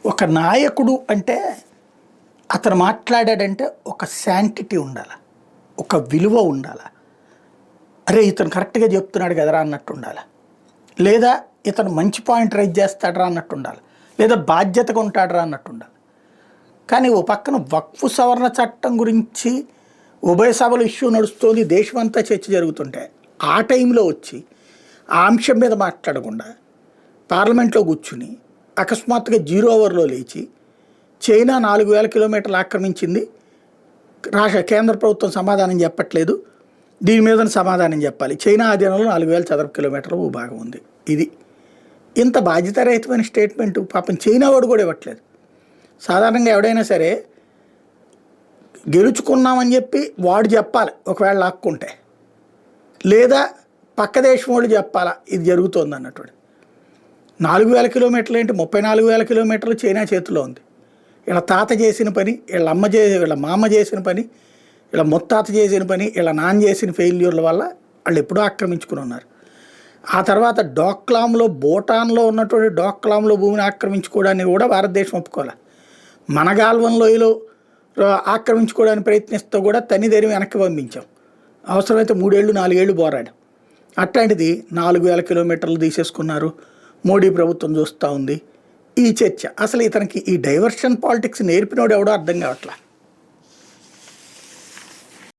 ఒక నాయకుడు అంటే అతను మాట్లాడాడంటే ఒక శాంటిటీ ఉండాలి, ఒక విలువ ఉండాలి. అరే ఇతను కరెక్ట్గా చెప్తున్నాడు కదరా అన్నట్టు ఉండాలి, లేదా ఇతను మంచి పాయింట్ రైజ్ చేస్తాడరా అన్నట్టు ఉండాలి, లేదా బాధ్యతగా ఉంటాడరా అన్నట్టు ఉండాలి. కానీ ఓ పక్కన వక్ఫ్ సవరణ చట్టం గురించి ఉభయ సభలు ఇష్యూ నడుస్తుంది, దేశమంతా చర్చ జరుగుతుంటే ఆ టైంలో వచ్చి ఆ అంశం మీద మాట్లాడకుండా పార్లమెంట్లో కూర్చుని అకస్మాత్తుగా 0 ఓవర్లో లేచి చైనా 4000 కిలోమీటర్లు ఆక్రమించింది, కేంద్ర ప్రభుత్వం సమాధానం చెప్పట్లేదు, దీని మీద సమాధానం చెప్పాలి, చైనా ఆధీనంలో 4000 చదరపు కిలోమీటర్ల భూభాగం ఉంది. ఇది ఇంత బాధ్యతారహితమైన స్టేట్మెంటు పాపం చైనా వాడు కూడా ఇవ్వట్లేదు. సాధారణంగా ఎవడైనా సరే గెలుచుకున్నామని చెప్పి వాడు చెప్పాలి ఒకవేళ లాక్కుంటే, లేదా పక్క దేశం వాళ్ళు చెప్పాలా ఇది జరుగుతోంది అన్నట్టు. 4000 కిలోమీటర్లు ఏంటి, 34,000 కిలోమీటర్లు చైనా చేతిలో ఉంది. వీళ్ళ తాత చేసిన పని, వీళ్ళ మామ చేసిన పని, వీళ్ళ ముత్తాత చేసిన పని, వీళ్ళ నాన్న చేసిన ఫెయిల్యూర్ల వల్ల వాళ్ళు ఎప్పుడూ ఆక్రమించుకుని ఉన్నారు. ఆ తర్వాత డోక్లాంలో, భూటాన్లో ఉన్నటువంటి డోక్లాంలో భూమిని ఆక్రమించుకోవడానికి కూడా భారతదేశం ఒప్పుకోవాలి. మనగాల్వన్ లోయలో ఆక్రమించుకోవడానికి ప్రయత్నిస్తూ కూడా తనిదేరి వెనక్కి పంపించాం. అవసరమైతే 3 ఏళ్ళు 4 ఏళ్ళు పోరాడు. అట్లాంటిది 4,000 కిలోమీటర్లు తీసేసుకున్నారు, మోడీ ప్రభుత్వం చూస్తూ ఉంది. ఈ చర్చ అసలు ఇతనికి ఈ డైవర్షన్ పాలిటిక్స్ నేర్పినోడు ఎవడో అర్థం కావట్లా.